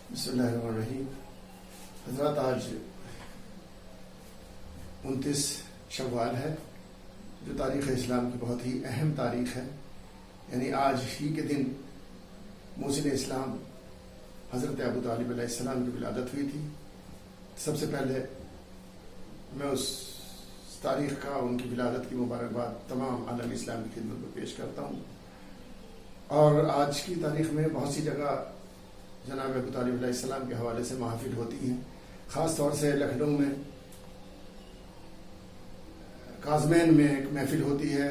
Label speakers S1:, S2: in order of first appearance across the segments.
S1: بسم اللہ الرحمن الرحیم۔ حضرات، آج 29 شوال ہے، جو تاریخ اسلام کی بہت ہی اہم تاریخ ہے۔ یعنی آج ہی کے دن محسن اسلام حضرت ابو طالب علیہ السلام کی ولادت ہوئی تھی۔ سب سے پہلے میں اس تاریخ کا، ان کی ولادت کی مبارکباد تمام عالم اسلام کی خدمت میں پیش کرتا ہوں۔ اور آج کی تاریخ میں بہت سی جگہ جناب ابو طالب علیہ السلام کے حوالے سے محافل ہوتی ہیں، خاص طور سے لکھنؤ میں کاظمین میں ایک محفل ہوتی ہے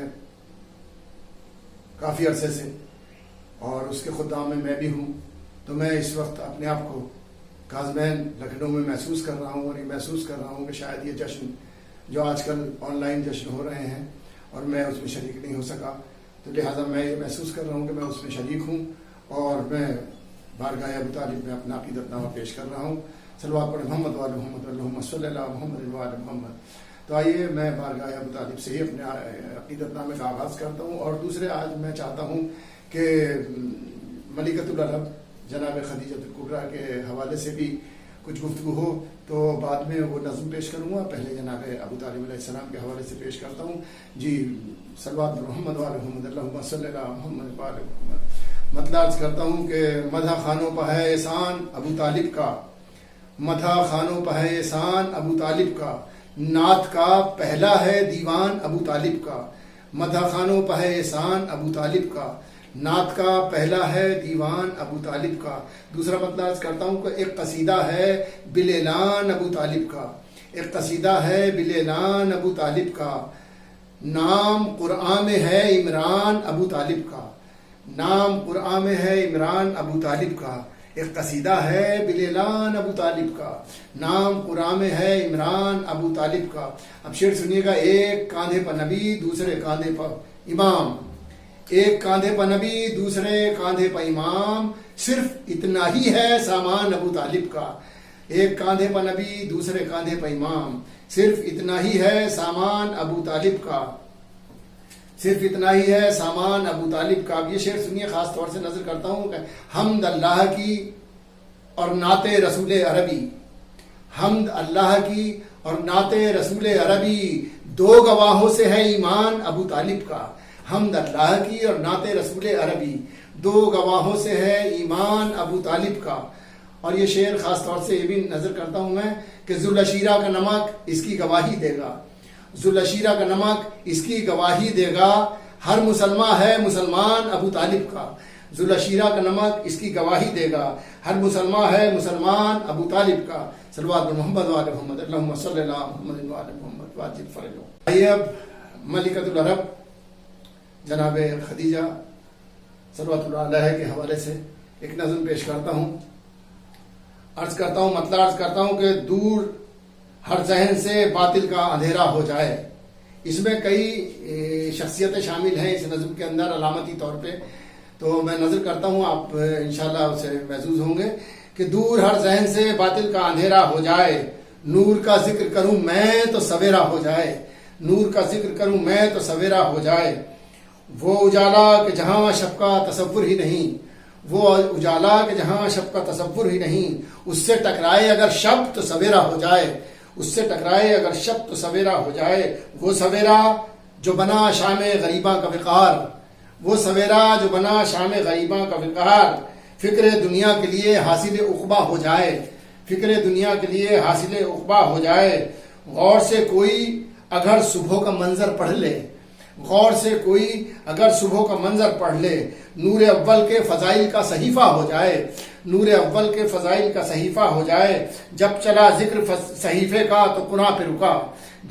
S1: کافی عرصے سے، اور اس کے خدام میں بھی ہوں۔ تو میں اس وقت اپنے آپ کو کاظمین لکھنؤ میں محسوس کر رہا ہوں، اور یہ محسوس کر رہا ہوں کہ شاید یہ جشن جو آج کل آن لائن جشن ہو رہے ہیں اور میں اس میں شریک نہیں ہو سکا، تو لہٰذا میں یہ محسوس کر رہا ہوں کہ میں اس میں شریک ہوں، اور میں بارگاہ ابو طالب میں اپنا عقیدت نامہ پیش کر رہا ہوں۔ صلوات پڑھیں محمد وعلی محمد، اللہم صلی اللہ محمد وعلی محمد۔ تو آئیے میں بارگاہ ابو طالب سے ہی اپنے عقیدت نامے کا آغاز کرتا ہوں۔ اور دوسرے، آج میں چاہتا ہوں کہ ملکۃ العرب جناب خدیجہ الکبریٰ کے حوالے سے بھی کچھ گفتگو ہو، تو بعد میں وہ نظم پیش کروں گا۔ پہلے جناب ابو طالب علیہ السلام کے حوالے سے پیش کرتا ہوں۔ جی، صلوات محمد وعلی محمد، اللہم صلی اللہ محمد وعلی محمد۔ مطلب عرض کرتا ہوں کہ مدح خانوں پہ ہے احسان ابو طالب کا، مدح خانوں پہ ہے احسان ابو طالب کا، نعت کا پہلا ہے دیوان ابو طالب کا، مدح خانوں پہ ہے احسان ابو طالب کا، نعت کا پہلا ہے دیوان ابو طالب کا۔ دوسرا مطلب عرض کرتا ہوں کہ ایک قصیدہ ہے بالاعلان ابو طالب کا، ایک قصیدہ ہے بالاعلان ابو طالب کا، نام قرآن میں ہے عمران ابو طالب کا، نام قرآن میں ہے عمران ابو طالب کا، ایک قصیدہ ہے بالاعلان ابو طالب کا، نام قرآن میں ہے عمران ابو طالب کا۔ اب شعر سنیے گا۔ ایک کاندھے پر نبی، دوسرے کاندھے پر امام، ایک کاندھے پر نبی، دوسرے کاندھے پر امام، صرف اتنا ہی ہے سامان ابو طالب کا، ایک کاندھے پر نبی، دوسرے کاندھے پر امام، صرف اتنا ہی ہے سامان ابو طالب کا، صرف اتنا ہی ہے سامان ابو طالب کا۔ اب یہ شعر سنیے، خاص طور سے نظر کرتا ہوں کہ حمد اللہ کی اور نعت رسول عربی، حمد اللہ کی اور نعت رسول عربی، دو گواہوں سے ہے ایمان ابو طالب کا، حمد اللہ کی اور نعت رسول عربی، دو گواہوں سے ہے ایمان ابو طالب کا۔ اور یہ شعر خاص طور سے یہ بھی نظر کرتا ہوں میں کہ ذوالعشیرہ کا نمک اس کی گواہی دے گا، ذوالعشیرہ کا نمک اس کی گواہی دے گا، ہر مسلمان ہے مسلمان ابو طالب کا، ذوالعشیرہ کا نمک اس کی گواہی دے گا، ہر مسلمان ہے مسلمان ابو طالب کا۔ صلوات محمد وعلی محمد، اللہم صلی اللہ محمد وعلی محمد واجب فرجو۔ آئیے اب ملکۃ العرب جناب خدیجہ صلوات اللہ علیہ کے حوالے سے ایک نظم پیش کرتا ہوں۔ عرض کرتا ہوں، مطلب عرض کرتا ہوں کہ دور ہر ذہن سے باطل کا اندھیرا ہو جائے۔ اس میں کئی شخصیتیں شامل ہیں اس نظم کے اندر علامتی طور پہ، تو میں نظر کرتا ہوں، آپ انشاءاللہ اسے محظوظ ہوں گے کہ دور ہر ذہن سے باطل کا اندھیرا ہو جائے، نور کا ذکر کروں میں تو سویرا ہو جائے، نور کا ذکر کروں میں تو سویرا ہو جائے، وہ اجالا کہ جہاں شب کا تصور ہی نہیں، وہ اجالا کہ جہاں شب کا تصور ہی نہیں، اس سے ٹکرائے اگر شب تو سویرا ہو جائے، اس سے ٹکرائے اگر شب تو سویرا ہو جائے، وہ سویرا جو بنا شام غریباں کا وقار، وہ سویرا جو بنا شام غریباں کا وقار، فکر دنیا کے لیے حاصل عقبہ ہو جائے، فکر دنیا کے لیے حاصل عقبہ ہو جائے، غور سے کوئی اگر صبح کا منظر پڑھ لے، غور سے کوئی اگر صبح کا منظر پڑھ لے، نور اول کے فضائل کا صحیفہ ہو جائے، نور اول کے فضائل کا صحیفہ ہو جائے، جب چلا ذکر صحیفے کا تو قرآن پہ رکا،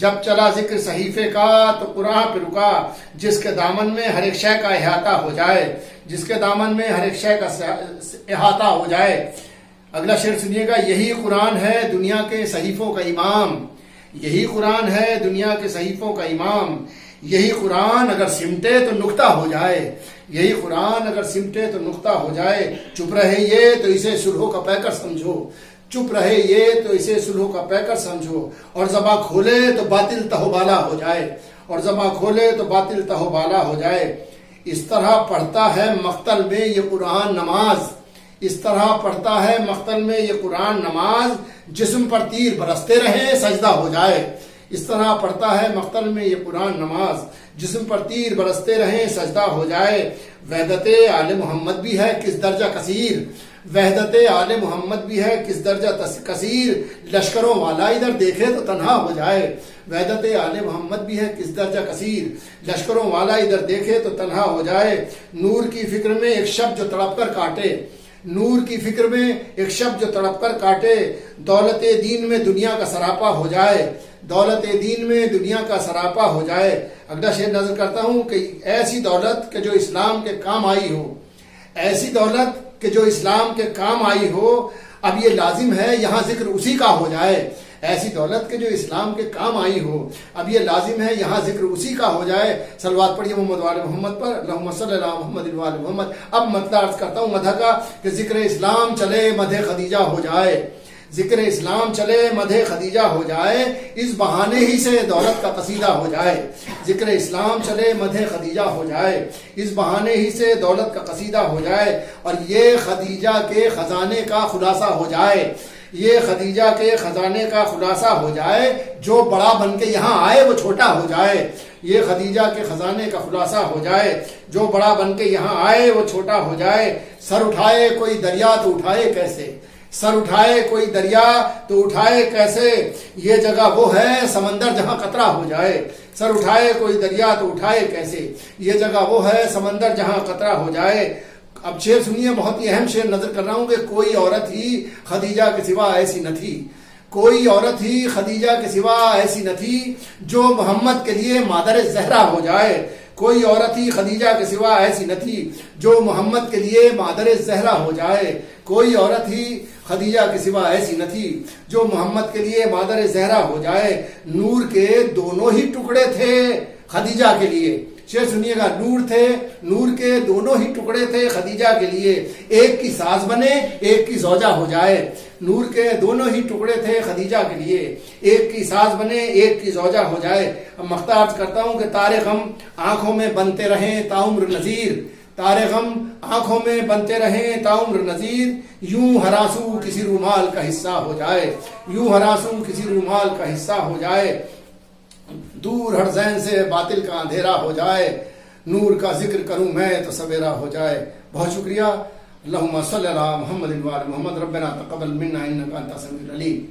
S1: جب چلا ذکر صحیفے کا تو قرآن پہ رکا، جس کے دامن میں ہر ایک شے کا احاطہ ہو جائے، جس کے دامن میں ہر ایک شے کا احاطہ ہو جائے۔ اگلا شعر سنیے گا۔ یہی قرآن ہے دنیا کے صحیفوں کا امام، یہی قرآن ہے دنیا کے صحیفوں کا امام، یہی قرآن اگر سمٹے تو نقطہ ہو جائے، یہی قرآن اگر سمٹے تو نقطہ ہو جائے، چپ رہے یہ تو اسے سلحوں کا پیکر سمجھو، چپ رہے یہ تو اسے سلحوں کا پیکر سمجھو، اور زباں کھولے تو باطل تہو بالا ہو جائے، اور زباں کھولے تو باطل تہو بالا ہو جائے۔ اس طرح پڑھتا ہے مقتل میں یہ قرآن نماز، اس طرح پڑھتا ہے مقتل میں یہ قرآن نماز، جسم پر تیر برستے رہیں سجدہ ہو جائے۔ اس طرح پڑھتا ہے مقتل میں یہ قرآن نماز، جسم پر تیر برستے رہیں سجدہ ہو جائے۔ وحدت آل محمد بھی ہے کس درجہ کثیر، وحدت آل محمد بھی ہے کس درجہ کثیر، لشکروں والا ادھر دیکھے تو تنہا ہو جائے۔ وحدت آل محمد بھی ہے کس درجہ کثیر، لشکروں والا ادھر دیکھے تو تنہا ہو جائے۔ نور کی فکر میں ایک شب جو تڑپ کر کاٹے، نور کی فکر میں ایک شب جو تڑپ کر کاٹے، دولت دین میں دنیا کا سراپا ہو جائے، دولت دین میں دنیا کا سراپا ہو جائے۔ اگلا شعر نظر کرتا ہوں کہ ایسی دولت کہ جو اسلام کے کام آئی ہو، ایسی دولت کہ جو اسلام کے کام آئی ہو، اب یہ لازم ہے یہاں ذکر اسی کا ہو جائے۔ ایسی دولت کہ جو اسلام کے کام آئی ہو، اب یہ لازم ہے یہاں ذکر اسی کا ہو جائے۔ صلوات پڑھیے محمد وآل محمد پر، اللہم صلی علی محمد وآل محمد۔ اب مطلب عرض کرتا ہوں مدح کا کہ ذکر اسلام چلے مدح خدیجہ ہو جائے، ذکر اسلام چلے مدح خدیجہ ہو جائے، اس بہانے ہی سے دولت کا قصیدہ ہو جائے۔ ذکر اسلام چلے مدح خدیجہ ہو جائے، اس بہانے ہی سے دولت کا قصیدہ ہو جائے، اور یہ خدیجہ کے خزانے کا خلاصہ ہو جائے، یہ خدیجہ کے خزانے کا خلاصہ ہو جائے، جو بڑا بن کے یہاں آئے وہ چھوٹا ہو جائے۔ یہ خدیجہ کے خزانے کا خلاصہ ہو جائے، جو بڑا بن کے یہاں آئے وہ چھوٹا ہو جائے۔ سر اٹھائے کوئی دریا تو اٹھائے کیسے، سر اٹھائے کوئی دریا تو اٹھائے کیسے، یہ جگہ وہ ہے سمندر جہاں قطرہ ہو جائے۔ سر اٹھائے کوئی دریا تو اٹھائے کیسے، یہ جگہ وہ ہے سمندر جہاں قطرہ ہو جائے۔ اب شعر سنیے، بہت ہی اہم شعر نظر کر رہا ہوں کہ کوئی عورت ہی خدیجہ کے سوا ایسی نہ تھی، کوئی عورت ہی خدیجہ کے سوا ایسی نہ تھی جو محمد کے لیے مادر زہرا ہو جائے۔ کوئی عورت ہی خدیجہ کے سوا ایسی نہ تھی جو محمد کے لیے مادر زہرا ہو جائے۔ کوئی عورت ہی خدیجہ کے سوا ایسی نہ تھی جو محمد کے لیے مادر زہرا ہو جائے۔ نور کے دونوں ہی ٹکڑے تھے خدیجہ کے لیے، شعر سنیے گا، نور تھے، نور کے دونوں ہی ٹکڑے تھے خدیجہ کے لیے، ایک کی ساز بنے ایک کی زوجہ ہو جائے۔ نور کے دونوں ہی ٹکڑے تھے خدیجہ کے لیے، ایک کی ساز بنے ایک کی زوجہ ہو جائے۔ اب مختار کرتا ہوں کہ تارے غم آنکھوں میں بنتے رہیں تاعمر نذیر، تارے غم آنکھوں میں بنتے رہیں تاعمر نذیر، یوں ہراسوں کسی رومال کا حصہ ہو جائے، یوں ہراسوں کسی رومال کا حصہ ہو جائے، دور ہر ذہن سے باطل کا اندھیرا ہو جائے، نور کا ذکر کروں میں تو سویرا ہو جائے۔ بہت شکریہ۔ اللہم صلی علی محمد وآل محمد، ربنا تقبل منا انک انت السمیع العلیم۔